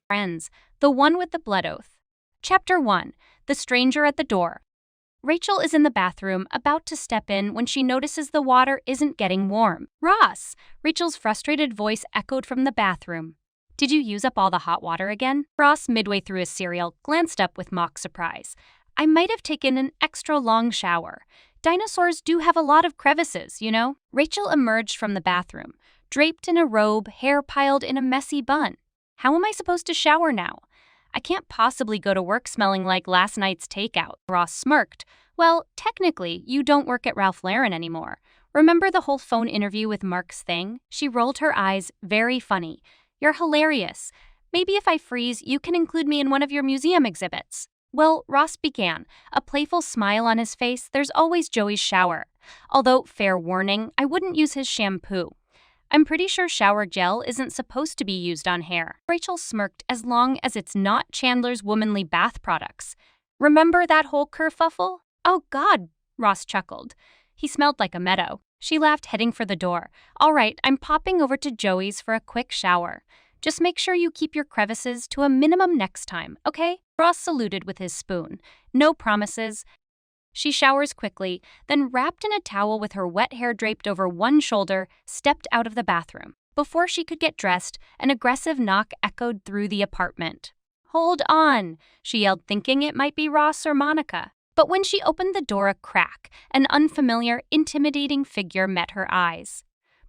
Friends, the one with the blood oath. Chapter 1. The Stranger at the Door. Rachel is in the bathroom, about to step in when she notices the water isn't getting warm. Ross! Rachel's frustrated voice echoed from the bathroom. Did you use up all the hot water again? Ross, midway through his cereal, glanced up with mock surprise. I might have taken an extra long shower. Dinosaurs do have a lot of crevices, you know? Rachel emerged from the bathroom, draped in a robe, hair piled in a messy bun. How am I supposed to shower now? I can't possibly go to work smelling like last night's takeout. Ross smirked. Well, technically, you don't work at Ralph Lauren anymore. Remember the whole phone interview with Mark's thing? She rolled her eyes, very funny. You're hilarious. Maybe if I freeze, you can include me in one of your museum exhibits. Well, Ross began, a playful smile on his face. There's always Joey's shower. Although, fair warning, I wouldn't use his shampoo. I'm pretty sure shower gel isn't supposed to be used on hair. Rachel smirked, as long as it's not Chandler's womanly bath products. Remember that whole kerfuffle? Oh God, Ross chuckled. He smelled like a meadow. She laughed, heading for the door. All right, I'm popping over to Joey's for a quick shower. Just make sure you keep your crevices to a minimum next time, okay? Ross saluted with his spoon. No promises. She showers quickly, then wrapped in a towel with her wet hair draped over one shoulder, stepped out of the bathroom. Before she could get dressed, an aggressive knock echoed through the apartment. Hold on, she yelled, thinking it might be Ross or Monica. But when she opened the door a crack, an unfamiliar, intimidating figure met her eyes.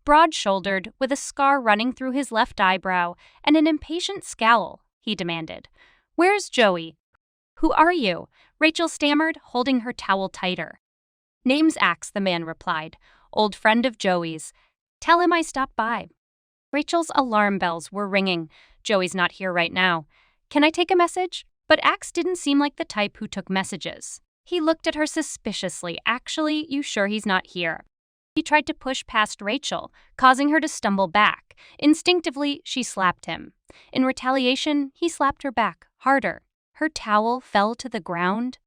Broad-shouldered, with a scar running through his left eyebrow and an impatient scowl, he demanded, "Where's Joey?" "Who are you?" Rachel stammered, holding her towel tighter. "Name's Axe," the man replied. "Old friend of Joey's. Tell him I stopped by." Rachel's alarm bells were ringing. Joey's not here right now. Can I take a message? But Axe didn't seem like the type who took messages. He looked at her suspiciously. Actually, you sure he's not here? He tried to push past Rachel, causing her to stumble back. Instinctively, she slapped him. In retaliation, he slapped her back, harder. Her towel fell to the ground.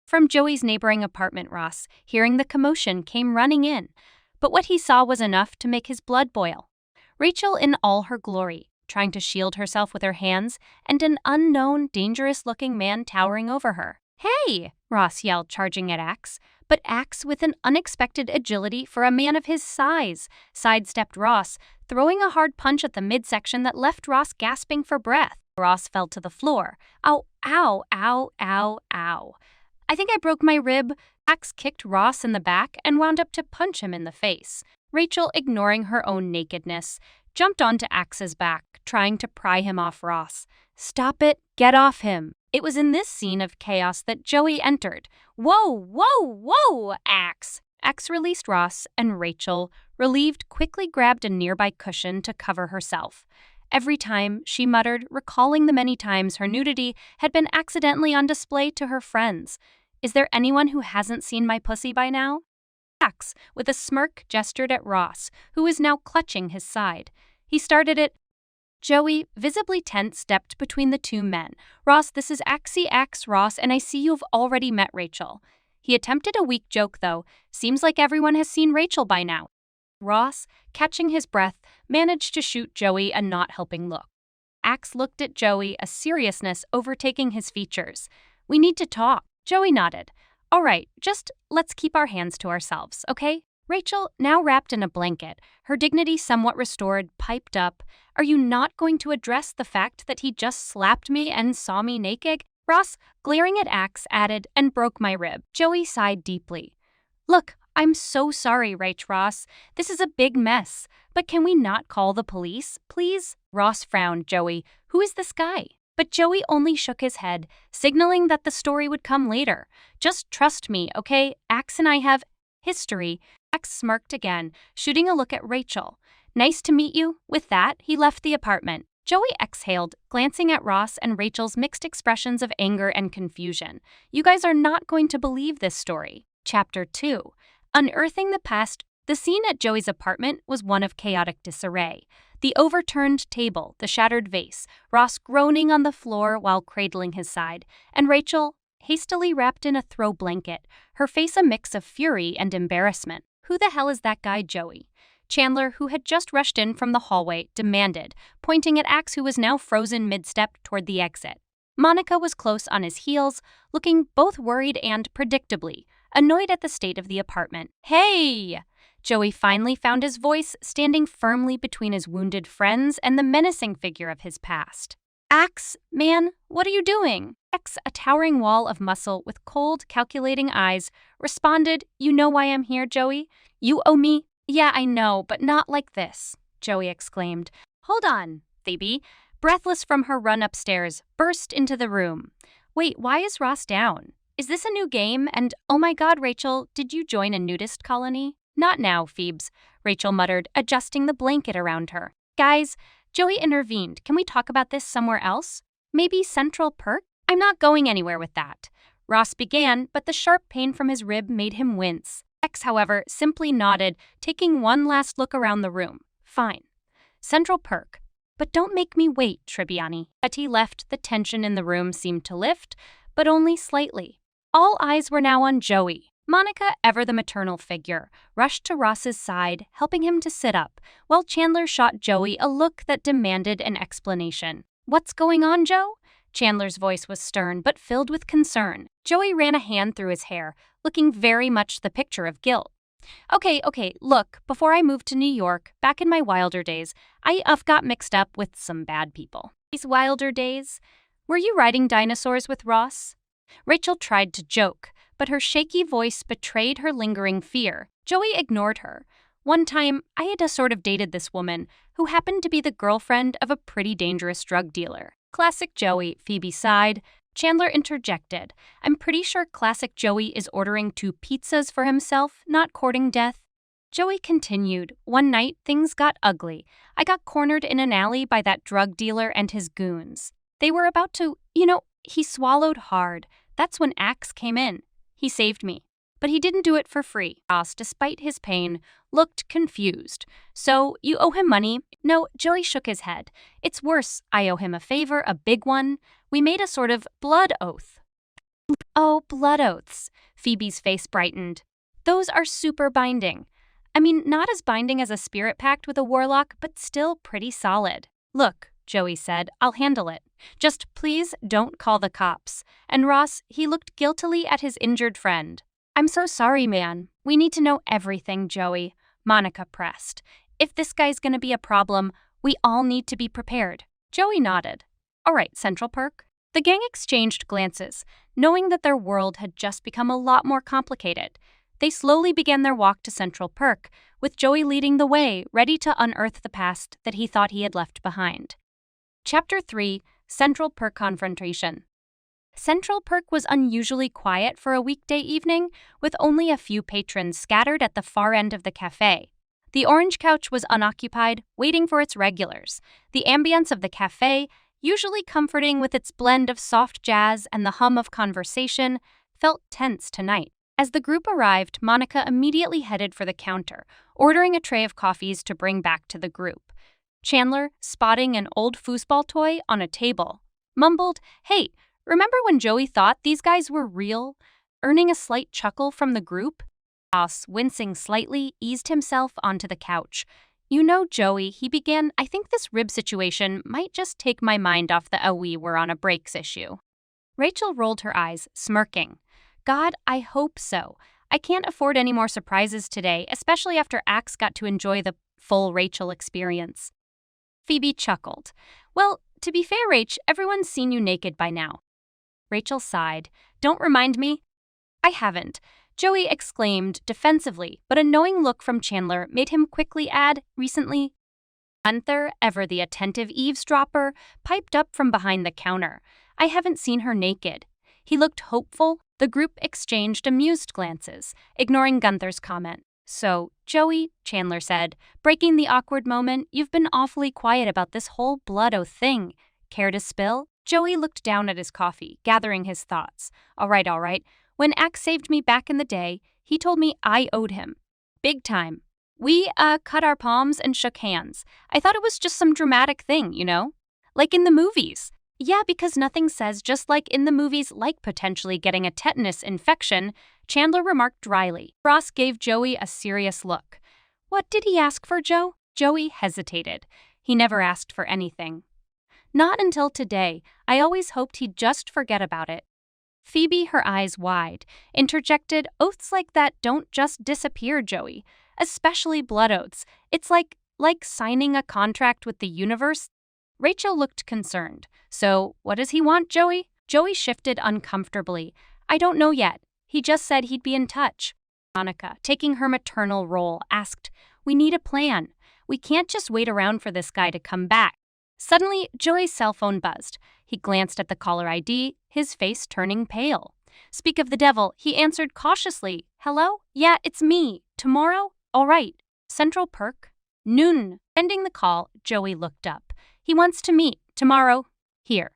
From Joey's neighboring apartment, Ross, hearing the commotion, came running in. But what he saw was enough to make his blood boil. Rachel in all her glory, trying to shield herself with her hands, and an unknown, dangerous-looking man towering over her. "Hey!" Ross yelled, charging at Axe. But Axe, with an unexpected agility for a man of his size, sidestepped Ross, throwing a hard punch at the midsection that left Ross gasping for breath. Ross fell to the floor. Ow, ow, ow, ow, ow. I think I broke my rib. Axe kicked Ross in the back and wound up to punch him in the face. Rachel, ignoring her own nakedness, jumped onto Axe's back, trying to pry him off Ross. "Stop it! Get off him!" It was in this scene of chaos that Joey entered. "Whoa, whoa, whoa, Axe!" Axe released Ross, and Rachel, relieved, quickly grabbed a nearby cushion to cover herself. Every time, she muttered, recalling the many times her nudity had been accidentally on display to her friends. "Is there anyone who hasn't seen my pussy by now?" Axe, with a smirk, gestured at Ross, who was now clutching his side. He started it. Joey, visibly tense, stepped between the two men. "Ross, this is Axe Ross, and I see you've already met Rachel." He attempted a weak joke, though. "Seems like everyone has seen Rachel by now." Ross, catching his breath, managed to shoot Joey a not-helping look. Axe looked at Joey, a seriousness overtaking his features. "We need to talk." Joey nodded. "All right, just let's keep our hands to ourselves, okay?" Rachel, now wrapped in a blanket, her dignity somewhat restored, piped up, "Are you not going to address the fact that he just slapped me and saw me naked?" Ross, glaring at Axe, added, "and broke my rib." Joey sighed deeply. "Look, I'm so sorry, Ross. This is a big mess. But can we not call the police, please?" Ross frowned. "Joey, who is this guy?" But Joey only shook his head, signaling that the story would come later. "Just trust me, okay? Axe and I have history." Axe smirked again, shooting a look at Rachel. "Nice to meet you." With that, he left the apartment. Joey exhaled, glancing at Ross and Rachel's mixed expressions of anger and confusion. "You guys are not going to believe this story." Chapter 2. Unearthing the past. The scene at Joey's apartment was one of chaotic disarray. The overturned table, the shattered vase, Ross groaning on the floor while cradling his side, and Rachel, hastily wrapped in a throw blanket, her face a mix of fury and embarrassment. "Who the hell is that guy, Joey?" Chandler, who had just rushed in from the hallway, demanded, pointing at Axe, who was now frozen mid-step toward the exit. Monica was close on his heels, looking both worried and, predictably, annoyed at the state of the apartment. "Hey!" Joey finally found his voice, standing firmly between his wounded friends and the menacing figure of his past. "Axe, man, what are you doing?" Axe, a towering wall of muscle with cold, calculating eyes, responded, "You know why I'm here, Joey? You owe me." "Yeah, I know, but not like this," Joey exclaimed. "Hold on," Phoebe, breathless from her run upstairs, burst into the room. "Wait, why is Ross down? Is this a new game? And oh my god, Rachel, did you join a nudist colony?" "Not now, Phoebes," Rachel muttered, adjusting the blanket around her. "Guys," Joey intervened, "can we talk about this somewhere else? Maybe Central Perk?" "I'm not going anywhere with that," Ross began, but the sharp pain from his rib made him wince. X, however, simply nodded, taking one last look around the room. "Fine. Central Perk. But don't make me wait, Tribbiani." As he left, the tension in the room seemed to lift, but only slightly. All eyes were now on Joey. Monica, ever the maternal figure, rushed to Ross's side, helping him to sit up, while Chandler shot Joey a look that demanded an explanation. "What's going on, Joe?" Chandler's voice was stern but filled with concern. Joey ran a hand through his hair, looking very much the picture of guilt. Okay, look, before I moved to New York, back in my wilder days, I got mixed up with some bad people." "These wilder days? Were you riding dinosaurs with Ross?" Rachel tried to joke, but her shaky voice betrayed her lingering fear. Joey ignored her. "One time, I had sort of dated this woman, who happened to be the girlfriend of a pretty dangerous drug dealer." "Classic Joey," Phoebe sighed. Chandler interjected, "I'm pretty sure classic Joey is ordering 2 pizzas for himself, not courting death." Joey continued, "One night, things got ugly. I got cornered in an alley by that drug dealer and his goons. They were about to, he swallowed hard. That's when Axe came in. He saved me. But he didn't do it for free." Ross, despite his pain, looked confused. "So, you owe him money?" "No," Joey shook his head. "It's worse. I owe him a favor, a big one. We made a sort of blood oath." "Oh, blood oaths." Phoebe's face brightened. "Those are super binding. I mean, not as binding as a spirit pact with a warlock, but still pretty solid." "Look," Joey said, "I'll handle it. Just please don't call the cops." And Ross, he looked guiltily at his injured friend. "I'm so sorry, man. We need to know everything, Joey," Monica pressed. "If this guy's gonna be a problem, we all need to be prepared." Joey nodded. "All right, Central Perk." The gang exchanged glances, knowing that their world had just become a lot more complicated. They slowly began their walk to Central Perk, with Joey leading the way, ready to unearth the past that he thought he had left behind. Chapter 3: Central Perk Confrontation. Central Perk was unusually quiet for a weekday evening, with only a few patrons scattered at the far end of the cafe. The orange couch was unoccupied, waiting for its regulars. The ambience of the cafe, usually comforting with its blend of soft jazz and the hum of conversation, felt tense tonight. As the group arrived, Monica immediately headed for the counter, ordering a tray of coffees to bring back to the group. Chandler, spotting an old foosball toy on a table, mumbled, "Hey, remember when Joey thought these guys were real?" Earning a slight chuckle from the group, Ross, wincing slightly, eased himself onto the couch. "You know, Joey," he began, "I think this rib situation might just take my mind off the we were on a breaks issue." Rachel rolled her eyes, smirking. "God, I hope so. I can't afford any more surprises today, especially after Axe got to enjoy the full Rachel experience." Phoebe chuckled. "Well, to be fair, Rach, everyone's seen you naked by now." Rachel sighed. "Don't remind me." "I haven't," Joey exclaimed defensively, but a knowing look from Chandler made him quickly add, "Recently." Gunther, ever the attentive eavesdropper, piped up from behind the counter. "I haven't seen her naked." He looked hopeful. The group exchanged amused glances, ignoring Gunther's comment. "So, Joey," Chandler said, breaking the awkward moment, "you've been awfully quiet about this whole blood oath thing. Care to spill?" Joey looked down at his coffee, gathering his thoughts. All right. When Axe saved me back in the day, he told me I owed him. Big time. We, cut our palms and shook hands. I thought it was just some dramatic thing, Like in the movies. "Yeah, because nothing says just like in the movies like potentially getting a tetanus infection," Chandler remarked dryly. Ross gave Joey a serious look. What did he ask for, Joe? Joey hesitated. He never asked for anything. Not until today. I always hoped he'd just forget about it. Phoebe, her eyes wide, interjected, oaths like that don't just disappear, Joey. Especially blood oaths. It's like signing a contract with the universe. Rachel looked concerned. So, what does he want, Joey? Joey shifted uncomfortably. I don't know yet. He just said he'd be in touch. Monica, taking her maternal role, asked, We need a plan. We can't just wait around for this guy to come back. Suddenly, Joey's cell phone buzzed. He glanced at the caller ID, his face turning pale. Speak of the devil, he answered cautiously. Hello? Yeah, it's me. Tomorrow? All right. Central Perk? Noon. Ending the call, Joey looked up. He wants to meet. Tomorrow. Here.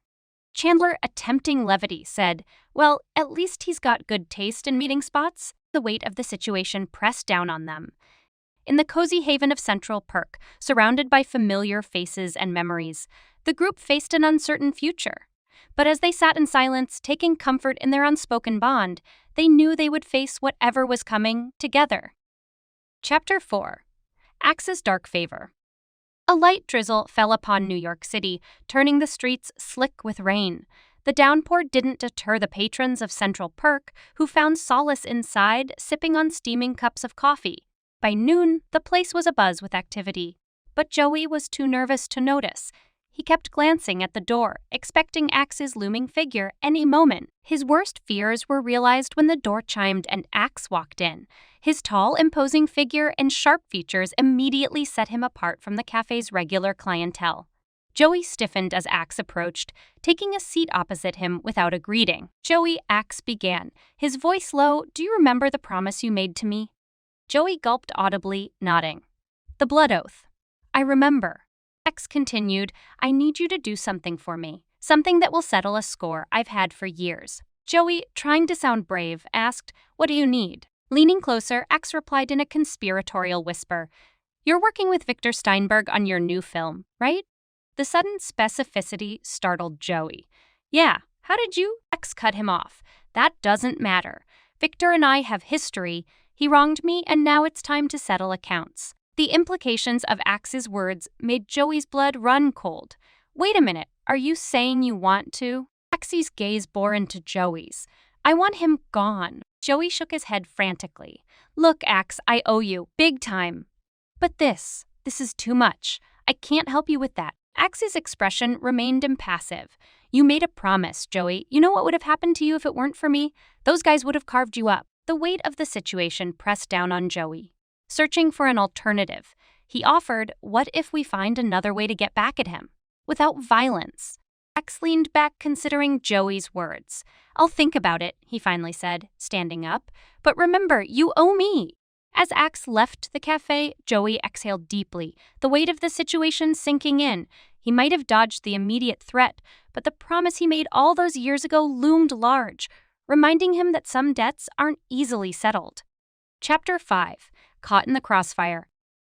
Chandler, attempting levity, said, Well, at least he's got good taste in meeting spots. The weight of the situation pressed down on them. In the cozy haven of Central Perk, surrounded by familiar faces and memories, the group faced an uncertain future. But as they sat in silence, taking comfort in their unspoken bond, they knew they would face whatever was coming together. Chapter 4. Axe's Dark Favor. A light drizzle fell upon New York City, turning the streets slick with rain. The downpour didn't deter the patrons of Central Perk, who found solace inside, sipping on steaming cups of coffee. By noon, the place was abuzz with activity. But Joey was too nervous to notice. He kept glancing at the door, expecting Axe's looming figure any moment. His worst fears were realized when the door chimed and Axe walked in. His tall, imposing figure and sharp features immediately set him apart from the cafe's regular clientele. Joey stiffened as Axe approached, taking a seat opposite him without a greeting. Joey, Axe began, his voice low, Do you remember the promise you made to me? Joey gulped audibly, nodding. The blood oath. I remember. Axe continued, I need you to do something for me. Something that will settle a score I've had for years. Joey, trying to sound brave, asked, What do you need? Leaning closer, Axe replied in a conspiratorial whisper, You're working with Victor Steinberg on your new film, right? The sudden specificity startled Joey. Yeah, how did you? Axe cut him off. That doesn't matter. Victor and I have history. He wronged me, and now it's time to settle accounts. The implications of Axe's words made Joey's blood run cold. Wait a minute, are you saying you want to? Axe's gaze bore into Joey's. I want him gone. Joey shook his head frantically. Look, Axe, I owe you, big time. But this is too much. I can't help you with that. Axe's expression remained impassive. You made a promise, Joey. You know what would have happened to you if it weren't for me? Those guys would have carved you up. The weight of the situation pressed down on Joey. Searching for an alternative, he offered, What if we find another way to get back at him? Without violence. Axe leaned back considering Joey's words. I'll think about it, he finally said, standing up. But remember, you owe me. As Axe left the cafe, Joey exhaled deeply, the weight of the situation sinking in. He might have dodged the immediate threat, but the promise he made all those years ago loomed large, reminding him that some debts aren't easily settled. Chapter 5. Caught in the Crossfire.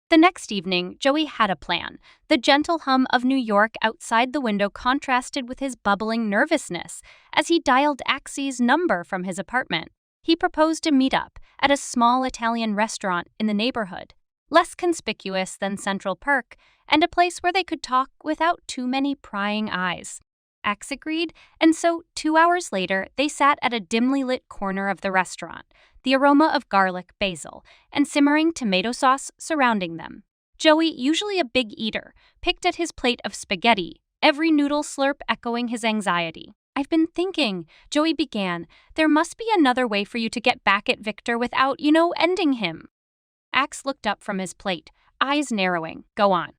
The next evening, Joey had a plan. The gentle hum of New York outside the window contrasted with his bubbling nervousness as he dialed Axe's number from his apartment. He proposed a meetup at a small Italian restaurant in the neighborhood, less conspicuous than Central Perk, and a place where they could talk without too many prying eyes. Axe agreed, and so 2 hours later, they sat at a dimly lit corner of the restaurant, the aroma of garlic, basil, and simmering tomato sauce surrounding them. Joey, usually a big eater, picked at his plate of spaghetti, every noodle slurp echoing his anxiety. I've been thinking, Joey began, there must be another way for you to get back at Victor without, ending him. Axe looked up from his plate, eyes narrowing. Go on.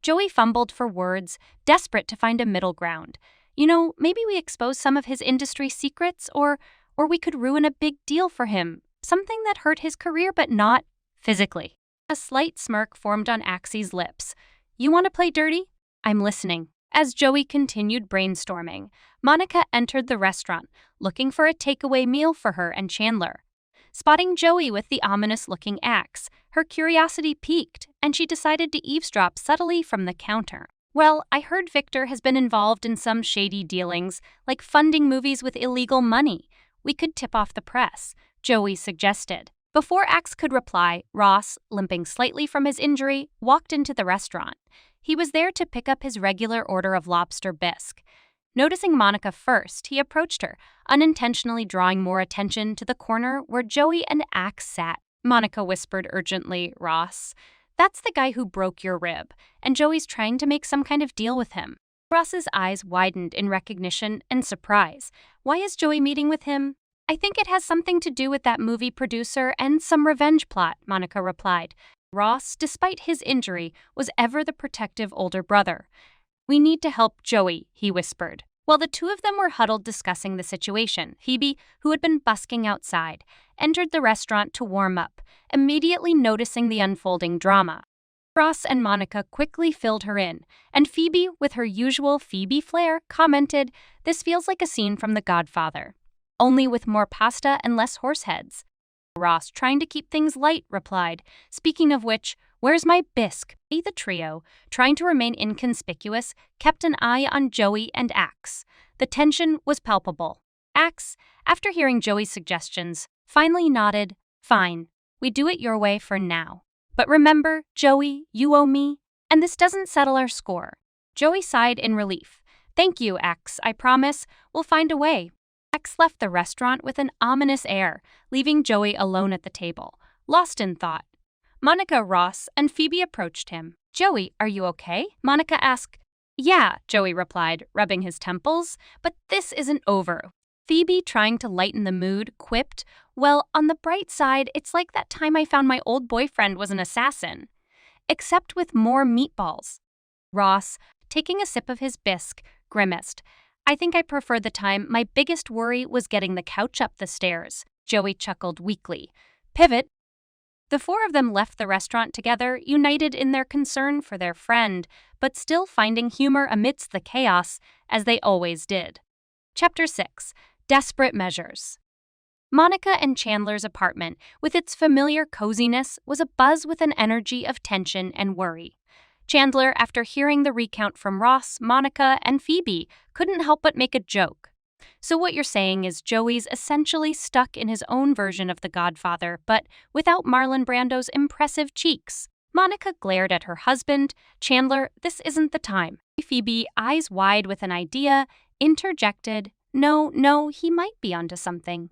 Joey fumbled for words, desperate to find a middle ground. Maybe we expose some of his industry secrets, or we could ruin a big deal for him. Something that hurt his career, but not physically. A slight smirk formed on Axe's lips. You want to play dirty? I'm listening. As Joey continued brainstorming, Monica entered the restaurant, looking for a takeaway meal for her and Chandler. Spotting Joey with the ominous-looking Axe, her curiosity piqued, and she decided to eavesdrop subtly from the counter. Well, I heard Victor has been involved in some shady dealings, like funding movies with illegal money. We could tip off the press, Joey suggested. Before Axe could reply, Ross, limping slightly from his injury, walked into the restaurant. He was there to pick up his regular order of lobster bisque. Noticing Monica first, he approached her, unintentionally drawing more attention to the corner where Joey and Axe sat. Monica whispered urgently, "Ross, that's the guy who broke your rib, and Joey's trying to make some kind of deal with him." Ross's eyes widened in recognition and surprise. "Why is Joey meeting with him?" "I think it has something to do with that movie producer and some revenge plot," Monica replied. Ross, despite his injury, was ever the protective older brother. "We need to help Joey," he whispered. While the two of them were huddled discussing the situation, Phoebe, who had been busking outside, entered the restaurant to warm up, immediately noticing the unfolding drama. Ross and Monica quickly filled her in, and Phoebe, with her usual Phoebe flair, commented, "This feels like a scene from The Godfather, only with more pasta and less horse heads." Ross, trying to keep things light, replied, "Speaking of which, where's my bisque?" The trio, trying to remain inconspicuous, kept an eye on Joey and Axe. The tension was palpable. Axe, after hearing Joey's suggestions, finally nodded, "Fine, we do it your way for now. But remember, Joey, you owe me, and this doesn't settle our score." Joey sighed in relief. "Thank you, Axe, I promise we'll find a way." Axe left the restaurant with an ominous air, leaving Joey alone at the table, lost in thought. Monica, Ross, and Phoebe approached him. "Joey, are you okay?" Monica asked. "Yeah," Joey replied, rubbing his temples, "but this isn't over." Phoebe, trying to lighten the mood, quipped, "Well, on the bright side, it's like that time I found my old boyfriend was an assassin. Except with more meatballs." Ross, taking a sip of his bisque, grimaced. "I think I prefer the time my biggest worry was getting the couch up the stairs." Joey chuckled weakly. Pivot. The four of them left the restaurant together, united in their concern for their friend, but still finding humor amidst the chaos, as they always did. Chapter 6. Desperate Measures. Monica and Chandler's apartment, with its familiar coziness, was abuzz with an energy of tension and worry. Chandler, after hearing the recount from Ross, Monica, and Phoebe, couldn't help but make a joke. "So what you're saying is Joey's essentially stuck in his own version of The Godfather, but without Marlon Brando's impressive cheeks." Monica glared at her husband. Chandler, "This isn't the time." Phoebe, eyes wide with an idea, interjected, No, he might be onto something.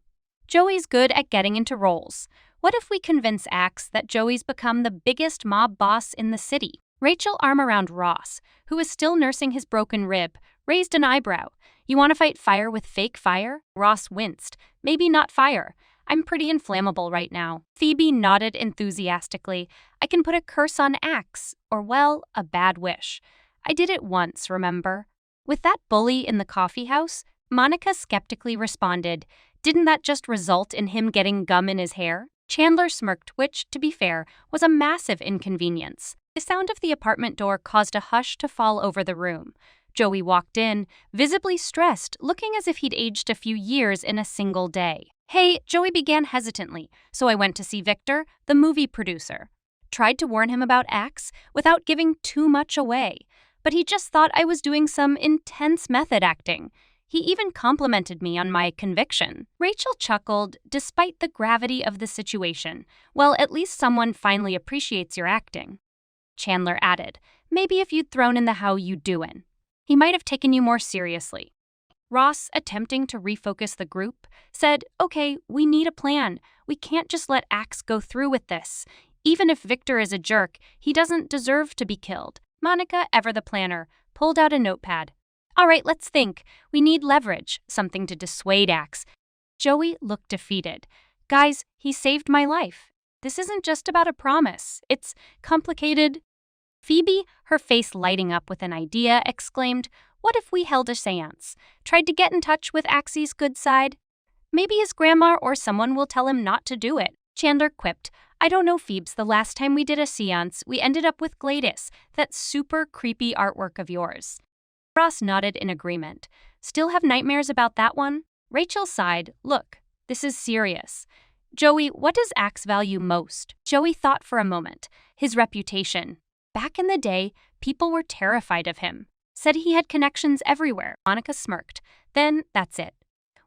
"Joey's good at getting into roles. What if we convince Axe that Joey's become the biggest mob boss in the city?" Rachel, arm around Ross, who was still nursing his broken rib, raised an eyebrow. "You want to fight fire with fake fire?" Ross winced. "Maybe not fire. I'm pretty inflammable right now." Phoebe nodded enthusiastically. "I can put a curse on Axe, or well, a bad wish. I did it once, remember? With that bully in the coffee house?" Monica skeptically responded, "Didn't that just result in him getting gum in his hair?" Chandler smirked, which, to be fair, was a massive inconvenience. The sound of the apartment door caused a hush to fall over the room. Joey walked in, visibly stressed, looking as if he'd aged a few years in a single day. "Hey," Joey began hesitantly, "so I went to see Victor, the movie producer. Tried to warn him about Axe without giving too much away, but he just thought I was doing some intense method acting. He even complimented me on my conviction." Rachel chuckled, despite the gravity of the situation. "Well, at least someone finally appreciates your acting." Chandler added, "Maybe if you'd thrown in the how you doin', he might have taken you more seriously." Ross, attempting to refocus the group, said, "Okay, we need a plan. We can't just let Axe go through with this. Even if Victor is a jerk, he doesn't deserve to be killed." Monica, ever the planner, pulled out a notepad. "All right, let's think. We need leverage, something to dissuade Axe." Joey looked defeated. "Guys, he saved my life. This isn't just about a promise. It's complicated." Phoebe, her face lighting up with an idea, exclaimed, "What if we held a seance? Tried to get in touch with Axe's good side? Maybe his grandma or someone will tell him not to do it." Chandler quipped, "I don't know, Phoebes, the last time we did a seance, we ended up with Gladys, that super creepy artwork of yours." Ross nodded in agreement. "Still have nightmares about that one?" Rachel sighed. "Look, this is serious. Joey, what does Axe value most?" Joey thought for a moment. "His reputation. Back in the day, people were terrified of him. Said he had connections everywhere." Monica smirked. "Then that's it.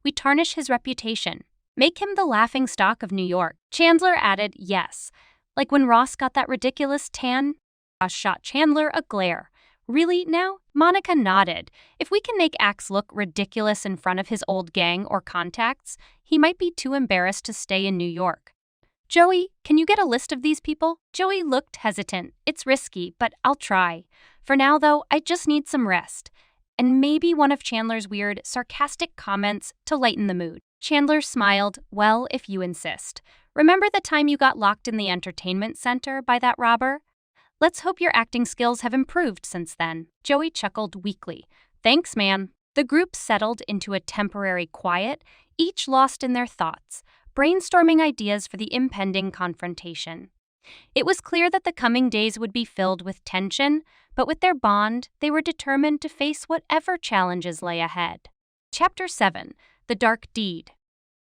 We tarnish his reputation. Make him the laughing stock of New York. Chandler added, yes. Like when Ross got that ridiculous tan? Ross shot Chandler a glare. Really now? Monica nodded. If we can make Axe look ridiculous in front of his old gang or contacts, he might be too embarrassed to stay in New York. Joey, can you get a list of these people? Joey looked hesitant. It's risky, but I'll try. For now, though, I just need some rest. And maybe one of Chandler's weird, sarcastic comments to lighten the mood. Chandler smiled. Well, if you insist. Remember the time you got locked in the entertainment center by that robber? Let's hope your acting skills have improved since then. Joey chuckled weakly. Thanks, man. The group settled into a temporary quiet, each lost in their thoughts, brainstorming ideas for the impending confrontation. It was clear that the coming days would be filled with tension, but with their bond, they were determined to face whatever challenges lay ahead. Chapter 7. The Dark Deed.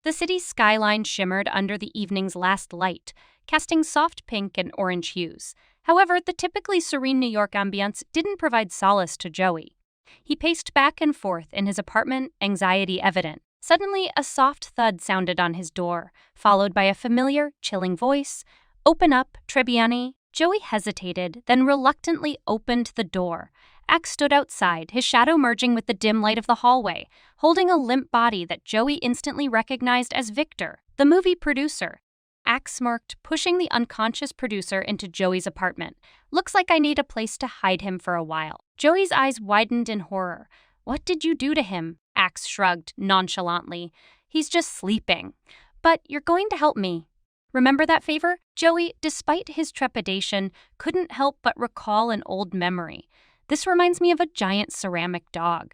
The city's skyline shimmered under the evening's last light, casting soft pink and orange hues. However, the typically serene New York ambience didn't provide solace to Joey. He paced back and forth in his apartment, anxiety evident. Suddenly, a soft thud sounded on his door, followed by a familiar, chilling voice. Open up, Tribbiani. Joey hesitated, then reluctantly opened the door. Axe stood outside, his shadow merging with the dim light of the hallway, holding a limp body that Joey instantly recognized as Victor, the movie producer. Axe smirked, pushing the unconscious producer into Joey's apartment. Looks like I need a place to hide him for a while. Joey's eyes widened in horror. What did you do to him? Axe shrugged nonchalantly. He's just sleeping. But you're going to help me. Remember that favor? Joey, despite his trepidation, couldn't help but recall an old memory. This reminds me of a giant ceramic dog.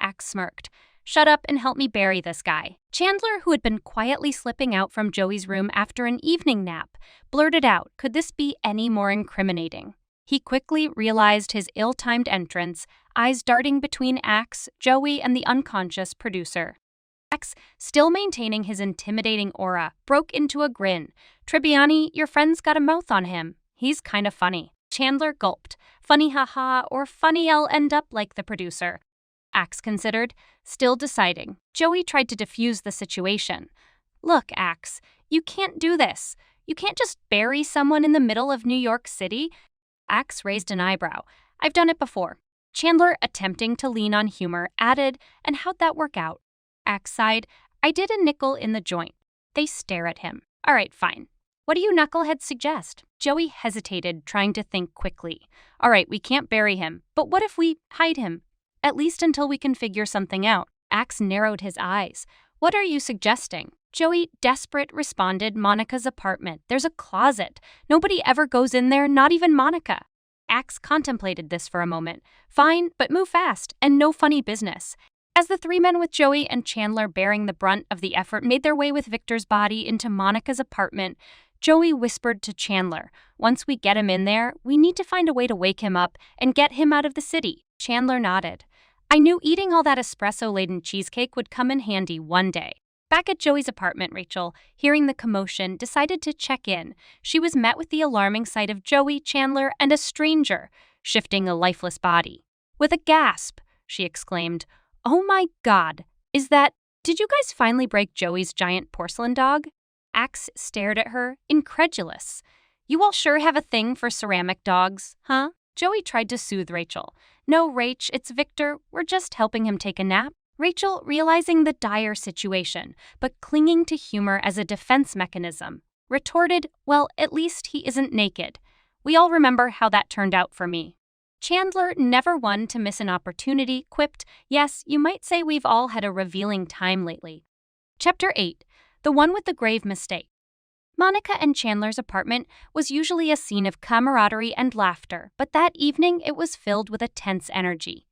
Axe smirked. Shut up and help me bury this guy. Chandler, who had been quietly slipping out from Joey's room after an evening nap, blurted out, could this be any more incriminating? He quickly realized his ill-timed entrance, eyes darting between Axe, Joey, and the unconscious producer. Axe, still maintaining his intimidating aura, broke into a grin. Tribbiani, your friend's got a mouth on him. He's kind of funny. Chandler gulped. Funny haha, or funny I'll end up like the producer. Axe considered, still deciding. Joey tried to defuse the situation. Look, Axe, you can't do this. You can't just bury someone in the middle of New York City. Axe raised an eyebrow. I've done it before. Chandler, attempting to lean on humor, added, and how'd that work out? Axe sighed. I did a nickel in the joint. They stare at him. All right, fine. What do you knuckleheads suggest? Joey hesitated, trying to think quickly. All right, we can't bury him, but what if we hide him? At least until we can figure something out. Axe narrowed his eyes. What are you suggesting? Joey, desperate, responded, Monica's apartment. There's a closet. Nobody ever goes in there, not even Monica. Axe contemplated this for a moment. Fine, but move fast, and no funny business. As the three men with Joey and Chandler bearing the brunt of the effort made their way with Victor's body into Monica's apartment, Joey whispered to Chandler, once we get him in there, we need to find a way to wake him up and get him out of the city. Chandler nodded. I knew eating all that espresso-laden cheesecake would come in handy one day. Back at Joey's apartment, Rachel, hearing the commotion, decided to check in. She was met with the alarming sight of Joey, Chandler, and a stranger, shifting a lifeless body. With a gasp, she exclaimed, Oh my God, did you guys finally break Joey's giant porcelain dog? Axe stared at her, incredulous. You all sure have a thing for ceramic dogs, huh? Joey tried to soothe Rachel. No, Rach, it's Victor. We're just helping him take a nap. Rachel, realizing the dire situation, but clinging to humor as a defense mechanism, retorted, well, at least he isn't naked. We all remember how that turned out for me. Chandler, never one to miss an opportunity, quipped, yes, you might say we've all had a revealing time lately. Chapter 8. The One with the Grave Mistake. Monica and Chandler's apartment was usually a scene of camaraderie and laughter, but that evening it was filled with a tense energy.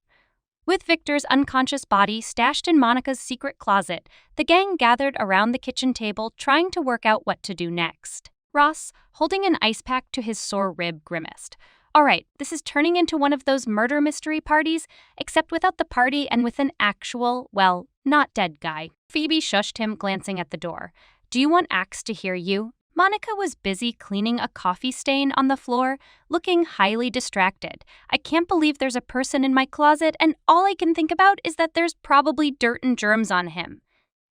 With Victor's unconscious body stashed in Monica's secret closet, the gang gathered around the kitchen table trying to work out what to do next. Ross, holding an ice pack to his sore rib, grimaced. All right, this is turning into one of those murder mystery parties, except without the party and with an actual, well, not dead guy. Phoebe shushed him, glancing at the door. Do you want Axe to hear you? Monica was busy cleaning a coffee stain on the floor, looking highly distracted. I can't believe there's a person in my closet, and all I can think about is that there's probably dirt and germs on him.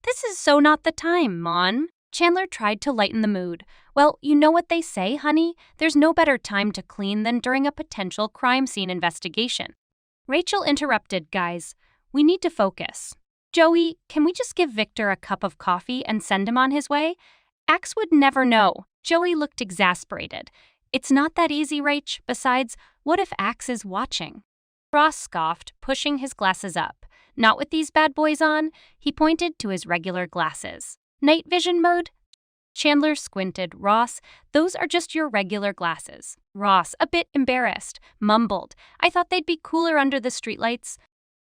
This is so not the time, Mon. Chandler tried to lighten the mood. Well, you know what they say, honey? There's no better time to clean than during a potential crime scene investigation. Rachel interrupted, guys. We need to focus. Joey, can we just give Victor a cup of coffee and send him on his way? Axe would never know. Joey looked exasperated. It's not that easy, Rach. Besides, what if Axe is watching? Ross scoffed, pushing his glasses up. Not with these bad boys on. He pointed to his regular glasses. Night vision mode? Chandler squinted. Ross, those are just your regular glasses. Ross, a bit embarrassed, mumbled. I thought they'd be cooler under the streetlights.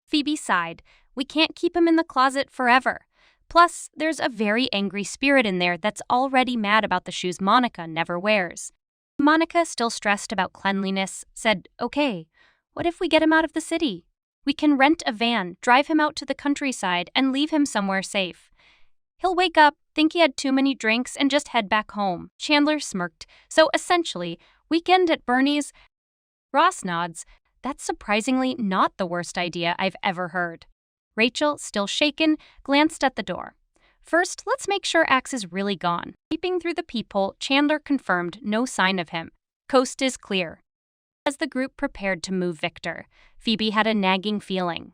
Phoebe sighed. We can't keep him in the closet forever. Plus, there's a very angry spirit in there that's already mad about the shoes Monica never wears. Monica, still stressed about cleanliness, said, Okay, what if we get him out of the city? We can rent a van, drive him out to the countryside, and leave him somewhere safe. He'll wake up, think he had too many drinks, and just head back home. Chandler smirked. So essentially, weekend at Bernie's. Ross nods. That's surprisingly not the worst idea I've ever heard. Rachel, still shaken, glanced at the door. First, let's make sure Axe is really gone. Peeping through the peephole, Chandler confirmed no sign of him. Coast is clear. As the group prepared to move Victor, Phoebe had a nagging feeling.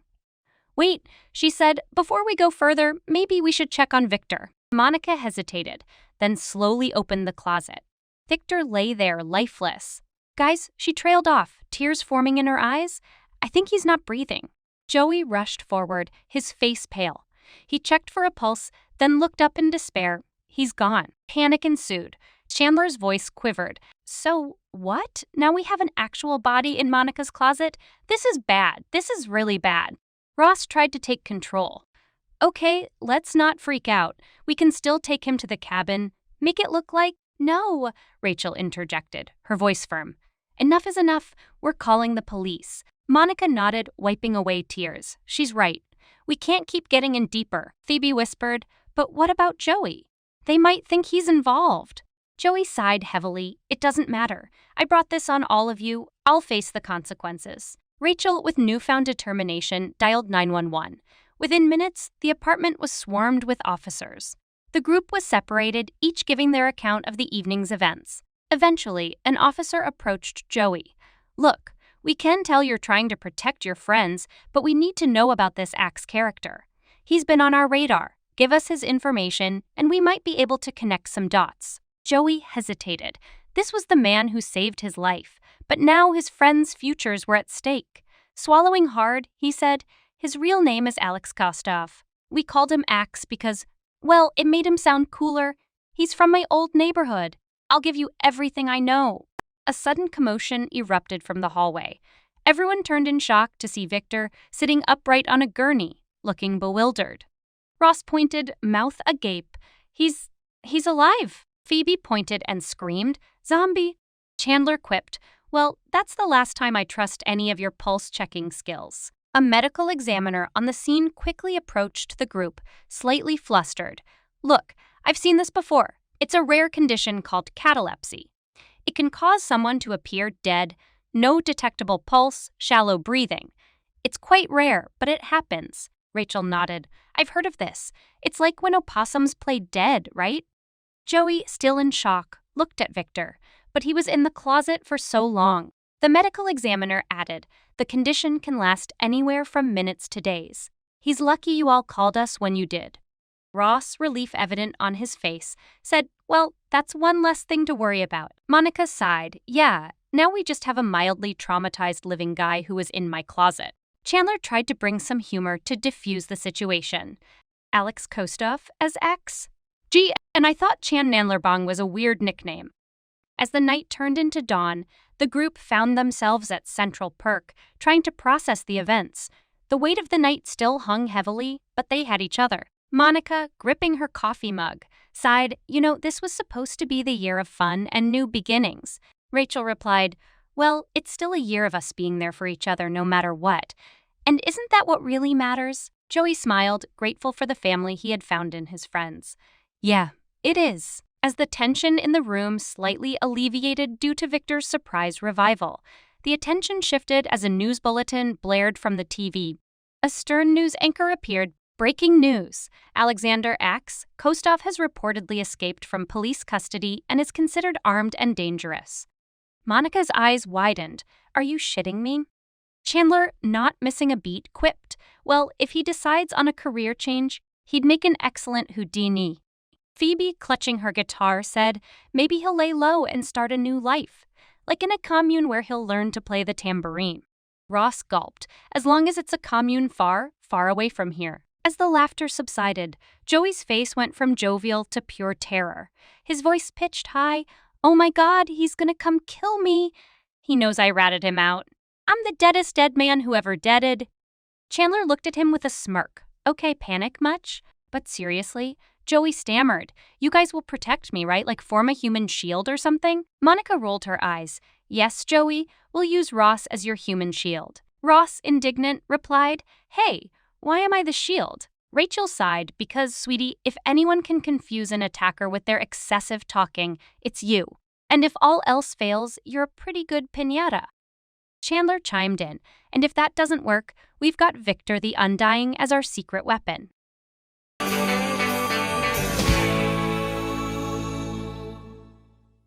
Wait, she said, before we go further, maybe we should check on Victor. Monica hesitated, then slowly opened the closet. Victor lay there, lifeless. Guys, she trailed off, tears forming in her eyes. I think he's not breathing. Joey rushed forward, his face pale. He checked for a pulse, then looked up in despair. He's gone. Panic ensued. Chandler's voice quivered. So, what? Now we have an actual body in Monica's closet? This is bad. This is really bad. Ross tried to take control. Okay, let's not freak out. We can still take him to the cabin. Make it look like… No, Rachel interjected, her voice firm. Enough is enough. We're calling the police. Monica nodded, wiping away tears. She's right. We can't keep getting in deeper, Phoebe whispered. But what about Joey? They might think he's involved. Joey sighed heavily. It doesn't matter. I brought this on all of you. I'll face the consequences. Rachel, with newfound determination, dialed 911. Within minutes, the apartment was swarmed with officers. The group was separated, each giving their account of the evening's events. Eventually, an officer approached Joey. Look, we can tell you're trying to protect your friends, but we need to know about this Axe character. He's been on our radar. Give us his information, and we might be able to connect some dots. Joey hesitated. This was the man who saved his life, but now his friends' futures were at stake. Swallowing hard, he said, his real name is Alex Kostov. We called him Axe because, well, it made him sound cooler. He's from my old neighborhood. I'll give you everything I know. A sudden commotion erupted from the hallway. Everyone turned in shock to see Victor sitting upright on a gurney, looking bewildered. Ross pointed, mouth agape. He's alive. Phoebe pointed and screamed, Zombie. Chandler quipped, Well, that's the last time I trust any of your pulse-checking skills. A medical examiner on the scene quickly approached the group, slightly flustered. Look, I've seen this before. It's a rare condition called catalepsy. It can cause someone to appear dead, no detectable pulse, shallow breathing. It's quite rare, but it happens. Rachel nodded. I've heard of this. It's like when opossums play dead, right? Joey, still in shock, looked at Victor, but he was in the closet for so long. The medical examiner added, the condition can last anywhere from minutes to days. He's lucky you all called us when you did. Ross, relief evident on his face, said, Well, that's one less thing to worry about. Monica sighed. Yeah, now we just have a mildly traumatized living guy who was in my closet. Chandler tried to bring some humor to diffuse the situation. Alex Kostov as X? Gee, and I thought Chan Nanlerbong was a weird nickname. As the night turned into dawn, the group found themselves at Central Perk, trying to process the events. The weight of the night still hung heavily, but they had each other. Monica, gripping her coffee mug, sighed, this was supposed to be the year of fun and new beginnings. Rachel replied, Well, it's still a year of us being there for each other no matter what. And isn't that what really matters? Joey smiled, grateful for the family he had found in his friends. Yeah, it is. As the tension in the room slightly alleviated due to Victor's surprise revival, the attention shifted as a news bulletin blared from the TV. A stern news anchor appeared, Breaking news. Alexander X. Kostov has reportedly escaped from police custody and is considered armed and dangerous. Monica's eyes widened. Are you shitting me? Chandler, not missing a beat, quipped, well, if he decides on a career change, he'd make an excellent Houdini. Phoebe, clutching her guitar, said, maybe he'll lay low and start a new life, like in a commune where he'll learn to play the tambourine. Ross gulped, as long as it's a commune far, far away from here. As the laughter subsided, Joey's face went from jovial to pure terror. His voice pitched high, oh my God, he's gonna come kill me. He knows I ratted him out. I'm the deadest dead man who ever deaded. Chandler looked at him with a smirk. Okay, panic much? But seriously? Joey stammered. You guys will protect me, right? Like form a human shield or something? Monica rolled her eyes. Yes, Joey, we'll use Ross as your human shield. Ross, indignant, replied, hey, why am I the shield? Rachel sighed because, sweetie, if anyone can confuse an attacker with their excessive talking, it's you. And if all else fails, you're a pretty good piñata. Chandler chimed in, and if that doesn't work, we've got Victor the Undying as our secret weapon.